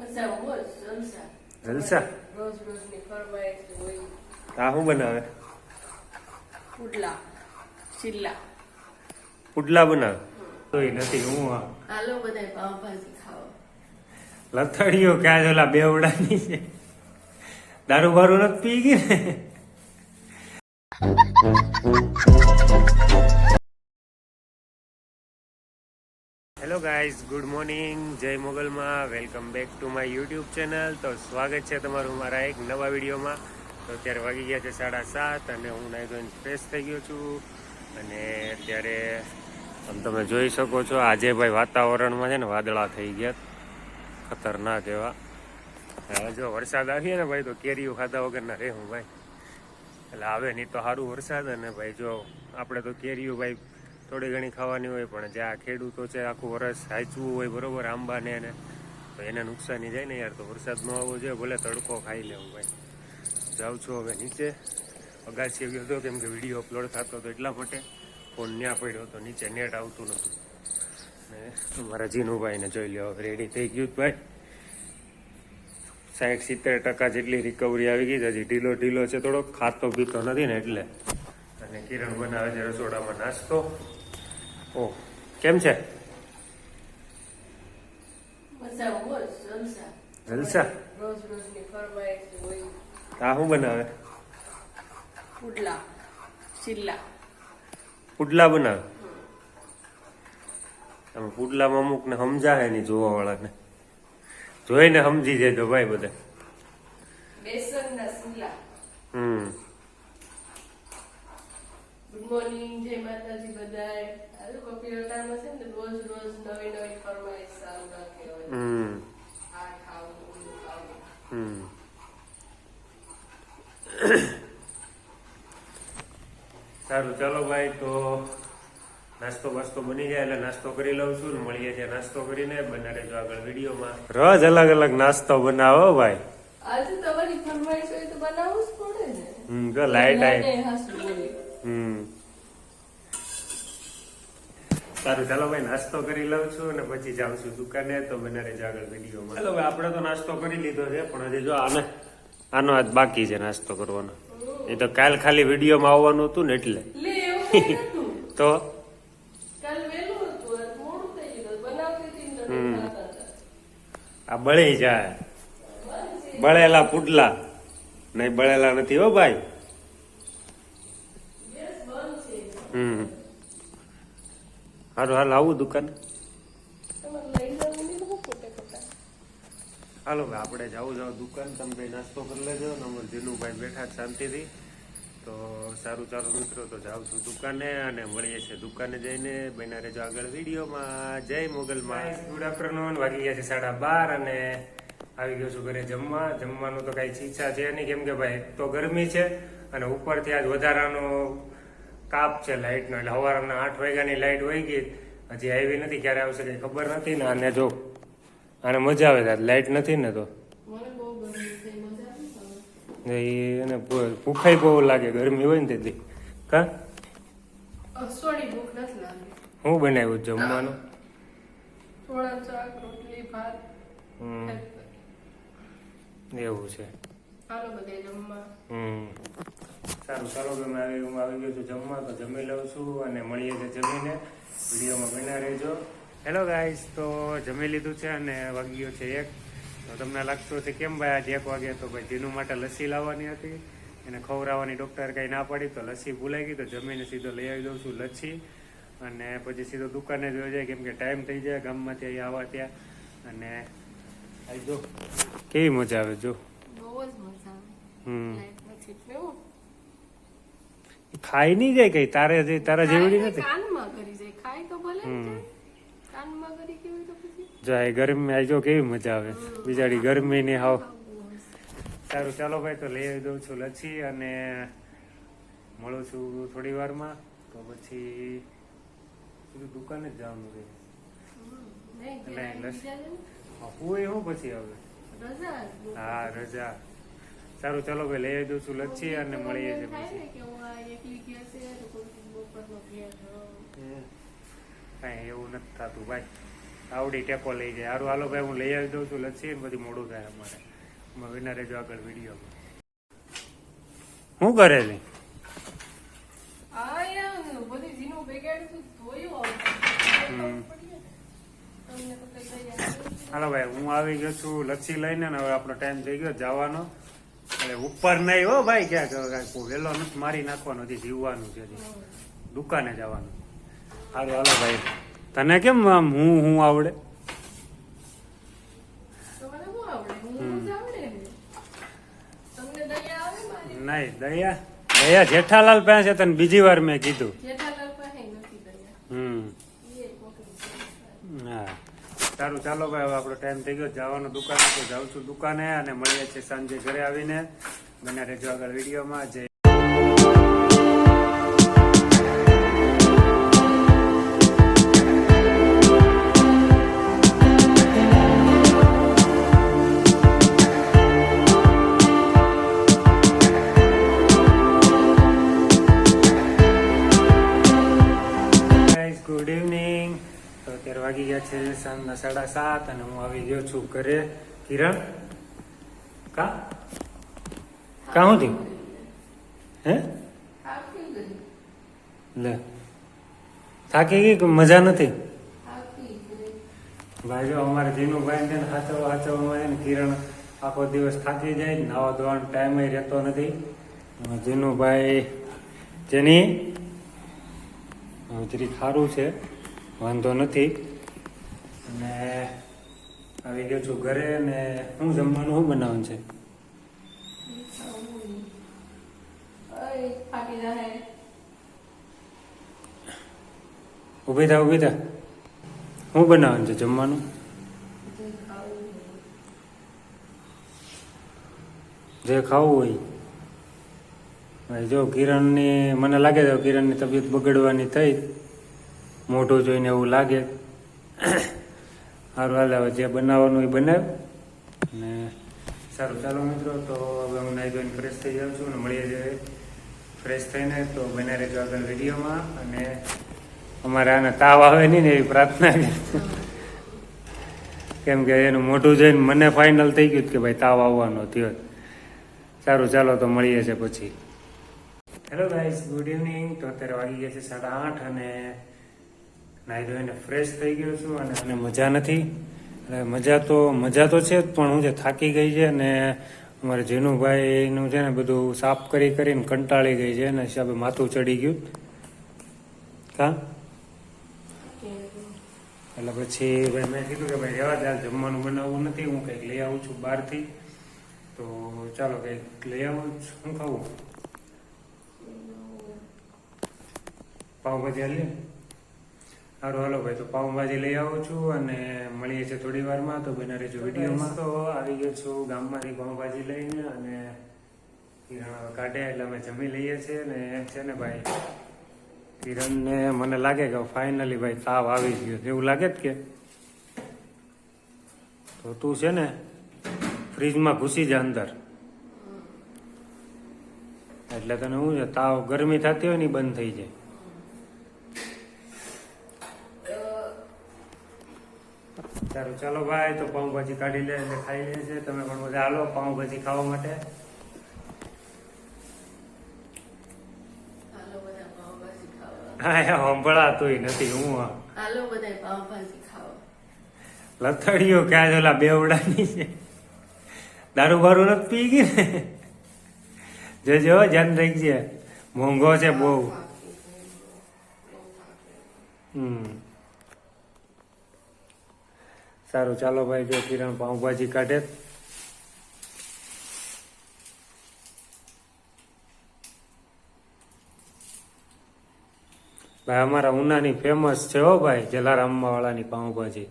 જલસા આ શું બનાવે? પુડલા બનાવે તો નથી. હું લથડીઓ ક્યાં ઓલા બેવડાની છે, દારૂ બારૂ નથી પી ગઈ ને? હેલો ગાઈઝ, ગુડ મોર્નિંગ, જય મોગલમાં. Welcome back to my YouTube channel. તો સ્વાગત છે તમારું મારા એક નવા વિડીયોમાં. તો અત્યારે વાગી ગયા છે 7:30 અને હું નાઈ ધોઈને ફ્રેશ થઈ ગયો છું. અને અત્યારે આમ તમે જોઈ શકો છો, આજે ભાઈ વાતાવરણમાં છે ને વાદળા થઈ ગયા, ખતરનાક એવા. હવે જો વરસાદ આવીએ ને ભાઈ તો કેરીઓ ખાધા વગરના રહેવું ભાઈ, એટલે આવે નહીં તો સારું વરસાદ. અને ભાઈ જો આપણે તો કેરીઓ ભાઈ થોડી ઘણી ખાવાની હોય, પણ જે આ ખેડૂતો છે આખું વરસ સાચવું હોય બરોબર આંબાને એને, તો એને નુકસાની જાય ને યાર. તો વરસાદ ન આવવો જોઈએ, ભલે તડકો ખાઈ લેવું ભાઈ. જાઉં છું હવે નીચે, અગાસી ગયો હતો કેમ કે વિડીયો અપલોડ થતો હતો એટલા માટે. ફોન ન્યા પડ્યો હતો નીચે, નેટ આવતું નહોતું. ને મારા જીનુભાઈને જોઈ લો, રેડી થઈ ગયું ભાઈ. 60-70% જેટલી રિકવરી આવી ગઈ. હજી ઢીલો ઢીલો છે થોડોક, ખાતો પીતો નથી ને એટલે. અને કિરણ બનાવે છે રસોડામાં નાસ્તો. ઓહ, કેમ છે? જલસા. આ શું બનાવે? પુડલા બનાવે. તમે પુડલામાં અમુક ને સમજાય નહીં, જોવા વાળાને જોઈને સમજી જાય તો ભાઈ બધા. ગુડ મોર્નિંગ, જય માતાજી બધાય. હાલો કોમ્પ્યુટરમાં છે ને રોજ રોજ નવી નવી ફરમાઈશ ચાલુ રાખે હોય. આ ખાવું, ઓલું ખાવું. સારું, ચાલો ભાઈ, તો નાસ્તો બાસ્તો બની જાય એટલે નાસ્તો કરી લઉં છું ને મળીએ છીએ. નાસ્તો કરીને બના રહેજો આગળ વિડીયોમાં. રોજ અલગ અલગ નાસ્તો બનાવો ભાઈ. આજે તમારી ફરમાઈશ હોય તો બનાવવું જ પડે ને. જો લાઈટ આવી. સારું, ચાલો ભાઈ, નાસ્તો કરી લઉં છું અને પછી જાઉં છું દુકાને. તો બના રહેજો આગળ વિડીયોમાં. ચાલો ભાઈ, આપણે તો નાસ્તો કરી લીધો છે, પણ હજી જો આનો આજ બાકી છે નાસ્તો કરવાનો. એ તો કાલ ખાલી વિડીયોમાં આવવાનું હતું ને એટલે. તો આ બળી જાય, બળેલા પુડલા નહીં, બળેલા નથી હો ભાઈ. હારું, હાલ આવું દુકાને. હાલો ભાઈ, આપણે જાવું દુકાન. તમે ભાઈ નાસ્તો કરી લેજો ને અમારે જીનુભાઈ બેઠા શાંતિથી. તો સારું, ચાલો મિત્રો, તો જાઉં છું દુકાને અને મળીએ છીએ દુકાને જઈને. બન્યા રહેજો આગળ વિડીયોમાં. જય મોગલમાં. Good afternoon. વાગી ગયા છે 12:30 અને આવી ગયો છું ઘરે જમવા. જમવાનું તો કઈ ઈચ્છા છે નહીં, કેમ કે ભાઈ એક તો ગરમી છે અને ઉપરથી આજ વધારાનો કાપ છે લાઇટનો. એટલે સવારના 8 વાગ્યાની લાઇટ વહી ગઈ, હજી આવી નથી. ક્યારે આવશે કઈ ખબર નથી ને. અને જો આને મજા આવે, લાઇટ નથી ને તો એને ભૂખાઈ બહુ લાગે, ગરમી હોય ને તેથી. કા હું બનાવ્યું જમવાનું? એવું છે. સારું, ચાલો હું આવી ગયો છું જમવા. તો જમી લઉં છું અને મળીએ છીએ જમીને. વિડીયોમાં બન્યા રહેજો. હેલો ગાઈસ, તો જમી લીધું છે અને વાગી ગયો છે 1. તો તમને લાગતું હશે કેમ ભાઈ આજે 1 વાગે? તો ભાઈ જીનું માટે લસ્સી લાવવાની હતી, એને ખવડાવવાની ડૉક્ટર કંઈ ના પાડી, તો લસ્સી ભૂલાઈ ગઈ. તો જમીને સીધો લઈ આવી દઉં છું લસ્સી, અને પછી સીધો દુકાને જોઈ જાય, કેમ કે ટાઈમ થઈ જાય ગામમાંથી અહીં આવવા ત્યાં. અને આ જો કેવી મજા આવે, જો ખાઈ નહીં જાય કઈ, તારા જેવડી નથી. જાય ગરમી આવી, જો કેવી મજા આવે બિચારી ગરમી ની હાવ. સારું, ચાલો ભાઈ, તો લઈ આવી દઉં છું લચ્છી અને મળું છું થોડી વારમાં. તો પછી દુકાને જ જવાનું છે. હું પછી હવે હા રજા. સારું, ચાલો ભાઈ, લઈ આવી દઉં છું લચ્છી અને મળીએ છીએ પછી. કઈ એવું નથી થતું ભાઈ, આવડી ટેકો લઈ જાય. સારું હાલો ભાઈ, હું લઈ આવી દઉં છું લચ્છી ને બધી મોડું થાય અમારે. વિના રહેજો આગળ વિડીયોમાં. શું કરે છે? આ યાર બધી જીનું બેગાડ્યું ધોયું તમને તો કઈ તૈયાર હાલો ભાઈ, હું આવી ગયો છું લચ્છી લઈને ને હવે આપણો ટાઈમ થઈ ગયો જવાનો. એટલે ઉપર નહીં હો ભાઈ, ક્યાંક વેલો નથી મારી નાખવાનો, હજી જીવવાનું છે, હજી દુકાને જવાનું. સારું હાલો ભાઈ, તને કેમ આમ હું આવડે? તમને શું આવડે? હું જ આવડે ને. તમને દયા આવે મારી? નહીં, દયા જેઠાલાલ પાસે તને બીજી વાર મેં કીધું. જેઠાલાલ પાસે નથી દયા. એ કોકની હા સારું ચાલો ભાઈ, હવે આપણો ટાઈમ થઈ ગયો જવાનો દુકાને. તો જાઉં છું દુકાને અને મળીએ છીએ સાંજે ઘરે આવીને. બને રહેજો આગળ વિડીયોમાં. જય ગુડ ઇવનિંગ. તો અત્યારે વાગી ગયા છે સાંજના 7:30 અને હું આવી ગયો છું ઘરે. કિરણ કા હું થયું? હે થાકી ગઈ. લે થાકી ગઈ કે મજા નથી? થાકી ગઈ. ભાઈ જો અમારે જીનુભાઈ ને હાચવવામાં ને કિરણ આખો દિવસ થાકી જાય. નાવા ધોવાનો ટાઈમ રહેતો નથી. જીનુભાઈ જેની જરીક સારું છે, વાંધો નથી. અને આવી ગયો છું ઘરે. અને હું જમવાનું શું બનાવવાનું છે? થાકી જાય. ઊભી થા શું બનાવવાનું છે જમવાનું? જે ખાવું હોય. ભાઈ જો કિરણની, મને લાગે છે કિરણની તબિયત બગડવાની થઈ, મોઢું જોઈને એવું લાગે. સારું હાલ, હવે જે બનાવવાનું એ બનાવ. અને સારું ચાલો મિત્રો, તો હવે હું નાઈ ધોઈને ફ્રેશ થઈ જાઉં છું અને મળીએ છીએ ફ્રેશ થઈને. તો બના રહેજો આગળ વિડીયોમાં. અને અમારે આને તાવ આવે નહીં ને એવી પ્રાર્થના છે. કેમ કે એનું મોઢું જોઈને મને ફાઇનલ થઈ ગયું કે ભાઈ તાવ આવવાનો થયો. સારું ચાલો, તો મળીએ છીએ પછી. Hello guys, good evening. તો અત્યારે વાગી ગયા છે 8:30 અને નાહી ધોઈને ફ્રેશ થઈ ગયો છું. અને મજા નથી. એટલે મજા તો છે જ, પણ હું છે થાકી ગઈ છે. અને અમારે જીનુભાઈનું છે ને બધું સાફ કરીને કંટાળી ગઈ છે, એના હિસાબે માથું ચડી ગયું. કા એટલે પછી ભાઈ મેં કીધું કે ભાઈ રહેવા દે, જમવાનું બનાવવું નથી, હું કંઈક લઈ આવું છું બહારથી. તો ચાલો કંઈક લઈ આવું. શું ખાવું? પાઉંભાજી હાલી. સારું હાલો ભાઈ, તો પાઉંભાજી લઈ આવું છું અને મળીએ છીએ થોડી વારમાં. તો બના રહેજો વિડીયોમાં. તો આવી ગયો છું ગામમાંથી પાઉંભાજી લઈને અને કિરણ કાઢે એટલે અમે જમી લઈએ છીએ. ને એમ છે ને ભાઈ, કિરણને મને લાગે કે ફાઇનલી ભાઈ તાવ આવી ગયો એવું લાગે જ કે. તો તું છે ને ફ્રીજમાં ઘૂસી જા અંદર, એટલે તને શું છે તાવ ગરમી થતી હોય ને એ બંધ થઈ જાય. સારું ચાલો ભાઈ, તો પાઉંભાજી કાઢી લે એટલે ખાઈ લે છે. તમે પણ બધા હાલો પાઉંભાજી ખાવા માટે. હા સંભળાતું નથી. હું હાલો બધા પાવભાજી ખાવા. લથડીઓ ક્યાં ઓલા બેવડાની છે, દારૂ બારૂ નથી પી ગઈ ને? જોજો ધ્યાન રાખજે, મોંઘો છે બહુ. સારું ચાલો ભાઈ, જો કિરણ પાઉંભાજી કાઢે. ભાઈ અમારા ઉનાની ફેમસ છે હો ભાઈ, જલારામમાં વાળાની પાઉંભાજી.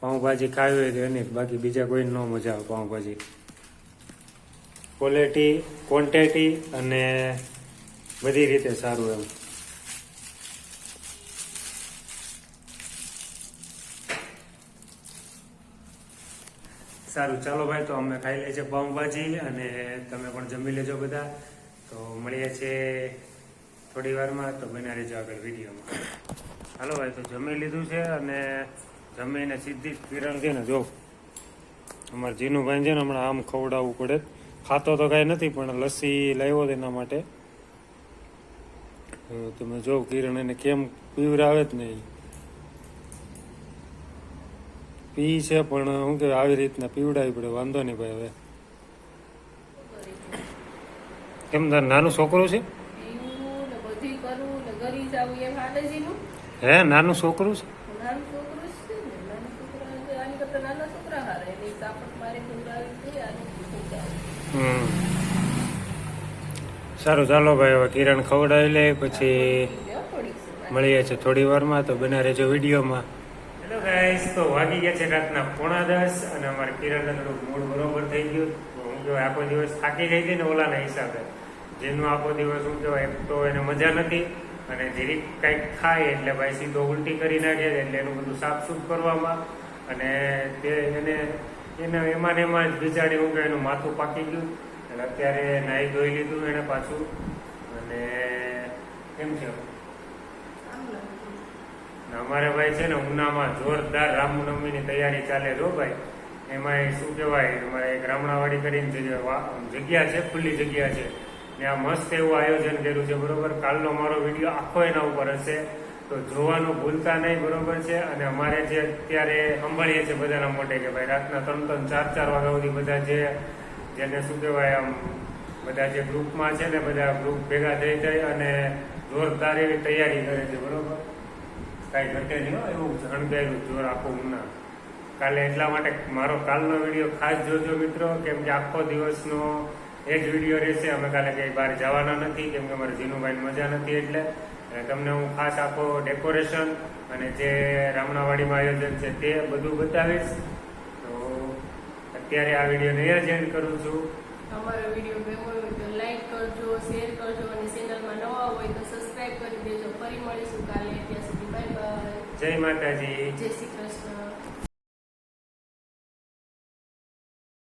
પાઉંભાજી ખાવી હોય તો એની, બાકી બીજા કોઈ ન મજા આવે પાઉંભાજી. ક્વોલિટી, ક્વોન્ટિટી અને બધી રીતે સારું એમ. સારું ચાલો ભાઈ, તો અમે ખાઈ લઈએ છીએ પાઉંભાજી અને તમે પણ જમી લેજો બધા. તો મળીએ છીએ થોડી વારમાં. તો બના રહેજો આગળ વિડીયોમાં. હાલો ભાઈ, તો જમી લીધું છે અને જમીને સીધી જ કિરણ છે ને જો અમારે જીનુભાઈ છે ને હમણાં આમ ખવડાવવું પડે. ખાતો તો કાંઈ નથી પણ લસ્સી લાવ્યો તેના માટે. તમે જો કિરણ એને કેમ પીવરાવે જ નહીં. પી છે પણ શું કે આવી રીતના પીવડાવી પડે. વાંધો નહીં ભાઈ. હવે કેમ તાર નાનું છોકરું છે? પીવું ને બધું કરવું ને ઘરી જવું એમ હાલેજીનું. હે, નાનું છોકરું છે? નાનું છોકરું જ છે ને. નાના છોકરા તો આની કરતા નાના છોકરા હારે. એની કાપડ મારે ખવડાવી છે આની ખવડાવી. સારું, ચાલો ભાઈ, હવે કિરણ ખવડાવી લે પછી થોડીક છે મળીએ છીએ થોડી વારમાં. તો બના રહેજો વિડીયોમાં. હેલો ગાઈસ, તો વાગી ગયા છે રાતના 9:30 અને અમારે કિરણ થોડુંક મૂડ બરોબર થઈ ગયું. હું કહેવાય આખો દિવસ થાકી ગઈ હતી ને ઓલાના હિસાબે. જેનો આખો દિવસ શું કહેવાય એક તો એને મજા નથી અને જીરીક કંઈક ખાય એટલે ભાઈ સીધો ઉલટી કરી નાખે છે. એટલે એનું બધું સાફસૂફ કરવામાં અને તે એને એમાં ને એમાં જ બિચારી હું કે એનું માથું પાકી ગયું. એટલે અત્યારે નાહી ધોઈ લીધું એને પાછું. અને કેમ છે અમારે ભાઈ છે ને ઉનામાં જોરદાર રામનવમીની તૈયારી ચાલે જો ભાઈ. એમાં શું કહેવાય અમારે એક રામણાવાડી કરીને જગ્યા છે, ખુલ્લી જગ્યા છે. ત્યાં મસ્ત એવું આયોજન કર્યું છે બરોબર. કાલનો મારો વિડીયો આખો એના ઉપર હશે તો જોવાનું ભૂલતા નહીં બરોબર છે. અને અમારે જે અત્યારે સાંભળીએ છીએ બધાના મોઢે કે ભાઈ રાતના 3-3, 4-4 વાગ્યા સુધી બધા જેને શું કહેવાય આમ બધા જે ગ્રુપમાં છે ને બધા ગ્રુપ ભેગા થઈ જાય અને જોરદાર એવી તૈયારી કરે છે બરોબર. કાંઈ ઘટે નહીં હો, એવું શણગાર્યું જોર આખું ઉના કાલે. એટલા માટે મારો કાલનો વિડીયો ખાસ જોજો મિત્રો, કેમ કે આખો દિવસનો એ જ વિડીયો રહેશે. અમે કાલે કંઈ બહાર જવાના નથી કેમ કે અમારે જીનુભાઈને મજા નથી. એટલે તમને હું ખાસ આખો ડેકોરેશન અને જે રામણાવાડીમાં આયોજન છે તે બધું બતાવીશ. તો અત્યારે આ વિડીયોને અહીંયા જ એન્ડ કરું છું. અમારો વિડીયો ગમ્યો હોય તો લાઈક કરજો, શેર કરજો અને ચેનલમાં નવા હોય તો સબસ્ક્રાઇબ કરી દેજો. ફરી મળીશું કાલે. ત્યાં સુધી બાય બાય. જય માતાજી. જય શ્રી કૃષ્ણ.